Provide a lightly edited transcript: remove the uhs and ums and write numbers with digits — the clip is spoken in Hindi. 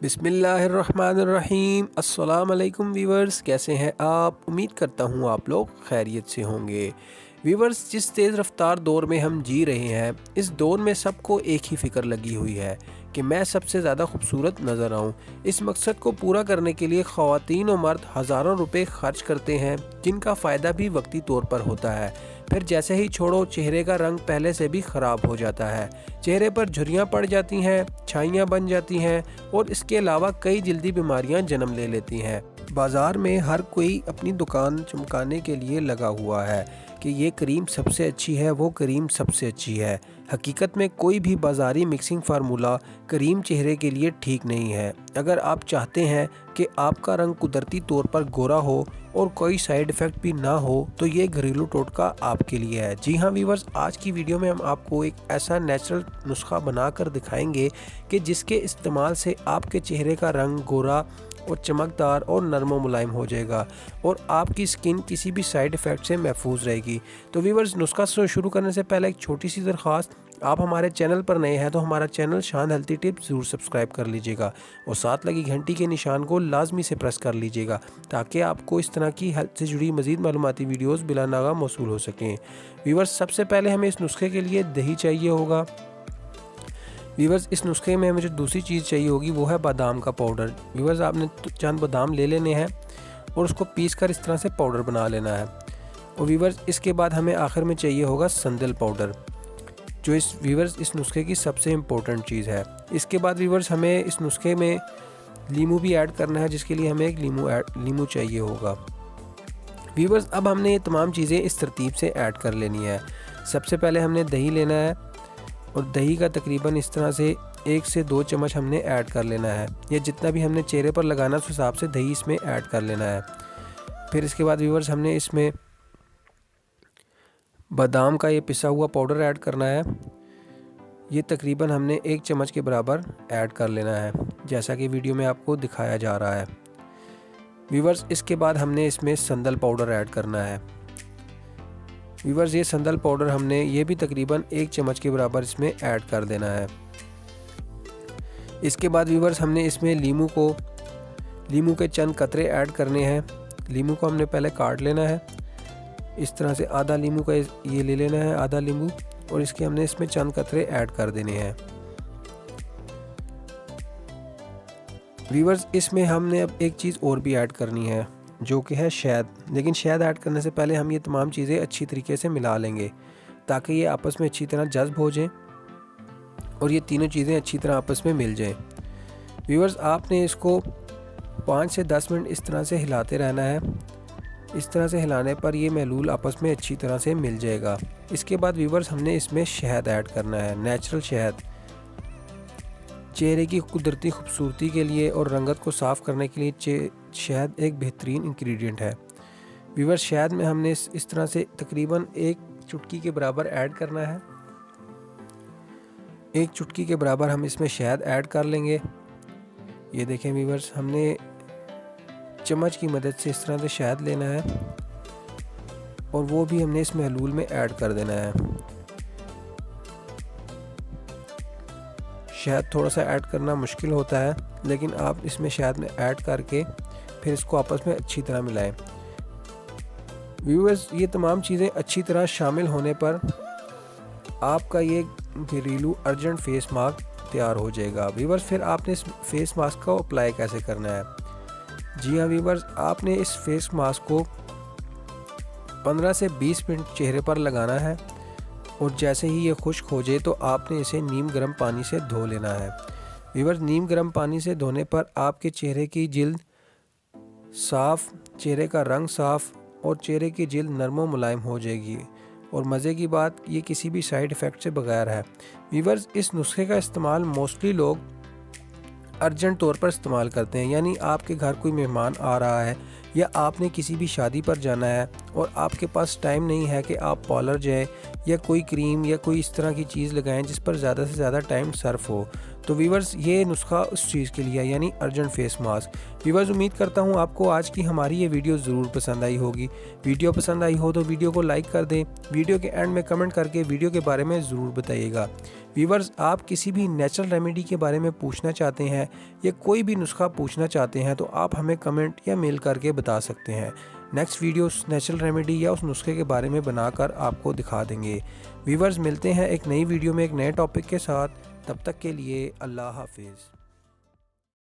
बिस्मिल्लाहिर्रहमानिर्रहीम। अस्सलाम वालेकुम वीवर्स, कैसे हैं आप? उम्मीद करता हूँ आप लोग खैरियत से होंगे। वीवर्स, जिस तेज़ रफ्तार दौर में हम जी रहे हैं, इस दौर में सबको एक ही फ़िक्र लगी हुई है कि मैं सबसे ज़्यादा खूबसूरत नज़र आऊँ। इस मकसद को पूरा करने के लिए ख़वातीन और मर्द हज़ारों रुपए खर्च करते हैं, जिनका फ़ायदा भी वक्ती तौर पर होता है। फिर जैसे ही छोड़ो, चेहरे का रंग पहले से भी ख़राब हो जाता है, चेहरे पर झुर्रियाँ पड़ जाती हैं, छाइयाँ बन जाती हैं और इसके अलावा कई जल्दी बीमारियां जन्म ले लेती हैं। बाज़ार में हर कोई अपनी दुकान चमकाने के लिए लगा हुआ है कि ये क्रीम सबसे अच्छी है, वो क्रीम सबसे अच्छी है। हकीकत में कोई भी बाज़ारी मिक्सिंग फार्मूला क्रीम चेहरे के लिए ठीक नहीं है। अगर आप चाहते हैं कि आपका रंग कुदरती तौर पर गोरा हो और कोई साइड इफ़ेक्ट भी ना हो, तो ये घरेलू टोटका आपके लिए है। जी हाँ वीवर्स, आज की वीडियो में हम आपको एक ऐसा नेचुरल नुस्खा बनाकर दिखाएंगे कि जिसके इस्तेमाल से आपके चेहरे का रंग गोरा और चमकदार और नरम मुलायम हो जाएगा और आपकी स्किन किसी भी साइड इफ़ेक्ट से महफूज रहेगी। तो वीवर्स, नुस्खा शुरू करने से पहले एक छोटी सी दरख्वास्त, आप हमारे चैनल पर नए हैं तो हमारा चैनल शान हेल्थी टिप्स ज़रूर सब्सक्राइब कर लीजिएगा और साथ लगी घंटी के निशान को लाजमी से प्रेस कर लीजिएगा ताकि आपको इस तरह की हेल्थ से जुड़ी मज़ीद मालूमाती वीडियोज़ बिला नागा मौसूल हो सकें। वीवर्स, सबसे पहले हमें इस नुस्खे के लिए दही चाहिए होगा। वीवर्स, इस नुस्खे में मुझे दूसरी चीज़ चाहिए होगी, वो है बादाम का पाउडर। वीवर्स, आपने चंद बादाम ले लेने हैं और उसको पीस कर इस तरह से पाउडर बना लेना है। और वीवर्स, इसके बाद हमें आखिर में चाहिए होगा संदल पाउडर, जो इस नुस्खे की सबसे इम्पोर्टेंट चीज़ है। इसके बाद वीवर्स, हमें इस नुस्खे में लीमू भी ऐड करना है, जिसके लिए हमें एक लीमू चाहिए होगा। वीवर्स, अब हमने ये तमाम चीज़ें इस तरतीब से ऐड कर लेनी है। सबसे पहले हमने दही लेना है और दही का तकरीबन इस तरह से 1 से 2 चम्मच हमने ऐड कर लेना है। ये जितना भी हमने चेहरे पर लगाना है उस हिसाब से दही इसमें ऐड कर लेना है। फिर इसके बाद वीवर्स, हमने इसमें बादाम का ये पिसा हुआ पाउडर ऐड करना है। ये तकरीबन हमने 1 चम्मच के बराबर ऐड कर लेना है, जैसा कि वीडियो में आपको दिखाया जा रहा है। वीवर्स, इसके बाद हमने इसमें संदल पाउडर ऐड करना है। वीवर्स, ये संदल पाउडर हमने ये भी तकरीबन 1 चम्मच के बराबर इसमें ऐड कर देना है। इसके बाद वीवर्स, हमने इसमें लीमू के चंद कतरे ऐड करने हैं। लीमू को हमने पहले काट लेना है, इस तरह से आधा लीमू का ये ले लेना है, आधा लीमू, और इसके हमने इसमें चंद कतरे ऐड कर देने हैं। वीवर्स, इसमें हमने अब एक चीज़ और भी ऐड करनी है, जो कि है शहद। लेकिन शहद ऐड करने से पहले हम ये तमाम चीज़ें अच्छी तरीके से मिला लेंगे ताकि ये आपस में अच्छी तरह जज्ब हो जाएं और ये तीनों चीज़ें अच्छी तरह आपस में मिल जाएं। व्यूअर्स, आपने इसको 5 से 10 मिनट इस तरह से हिलाते रहना है। इस तरह से हिलाने पर ये महलूल आपस में अच्छी तरह से मिल जाएगा। इसके बाद व्यूअर्स, हमने इसमें शहद ऐड करना है, नेचुरल शहद। चेहरे की कुदरती खूबसूरती के लिए और रंगत को साफ़ करने के लिए शहद एक बेहतरीन इंग्रेडिएंट है। व्यूअर्स, शहद में हमने इस तरह से तकरीबन 1 चुटकी के बराबर ऐड करना है। 1 चुटकी के बराबर हम इसमें शहद ऐड कर लेंगे। ये देखें व्यूअर्स, हमने चम्मच की मदद से इस तरह से शहद लेना है और वो भी हमने इस महलूल में ऐड कर देना है। शहद थोड़ा सा ऐड करना मुश्किल होता है, लेकिन आप इसमें शहद में ऐड करके फिर इसको आपस में अच्छी तरह मिलाएं। व्यूअर्स, ये तमाम चीज़ें अच्छी तरह शामिल होने पर आपका ये घरेलू अर्जेंट फेस मास्क तैयार हो जाएगा। व्यूअर्स, फिर आपने इस फेस मास्क को अप्लाई कैसे करना है? जी हाँ व्यूअर्स, आपने इस फेस मास्क को 15 से 20 मिनट चेहरे पर लगाना है और जैसे ही ये खुश्क हो जाए तो आपने इसे नीम गर्म पानी से धो लेना है। व्यूअर्स, नीम गर्म पानी से धोने पर आपके चेहरे की जिल्द साफ़, चेहरे का रंग साफ़ और चेहरे की जिल्द नरम व मुलायम हो जाएगी। और मज़े की बात, ये किसी भी साइड इफ़ेक्ट से बगैर है। व्यूअर्स, इस नुस्खे का इस्तेमाल मोस्टली लोग अर्जेंट तौर पर इस्तेमाल करते हैं, यानी आपके घर कोई मेहमान आ रहा है या आपने किसी भी शादी पर जाना है और आपके पास टाइम नहीं है कि आप पार्लर जाएं या कोई क्रीम या कोई इस तरह की चीज़ लगाएं जिस पर ज़्यादा से ज़्यादा टाइम सर्फ हो, तो वीवर्स ये नुस्खा उस चीज़ के लिए है, यानी अर्जेंट फेस मास्क। वीवर्स उम्मीद करता हूँ आपको आज की हमारी ये वीडियो ज़रूर पसंद आई होगी। वीडियो पसंद आई हो तो वीडियो को लाइक कर दें। वीडियो के एंड में कमेंट करके वीडियो के बारे में ज़रूर बताइएगा। वीवर्स आप किसी भी नेचुरल रेमेडी के बारे में पूछना चाहते हैं या कोई भी नुस्खा पूछना चाहते हैं तो आप हमें कमेंट या मेल करके बता सकते हैं। नेक्स्ट वीडियो उस नेचुरल रेमेडी या उस नुस्खे के बारे में बनाकर आपको दिखा देंगे। वीवर्स मिलते हैं एक नई वीडियो में एक नए टॉपिक के साथ। तब तक के लिए अल्लाह हाफिज़।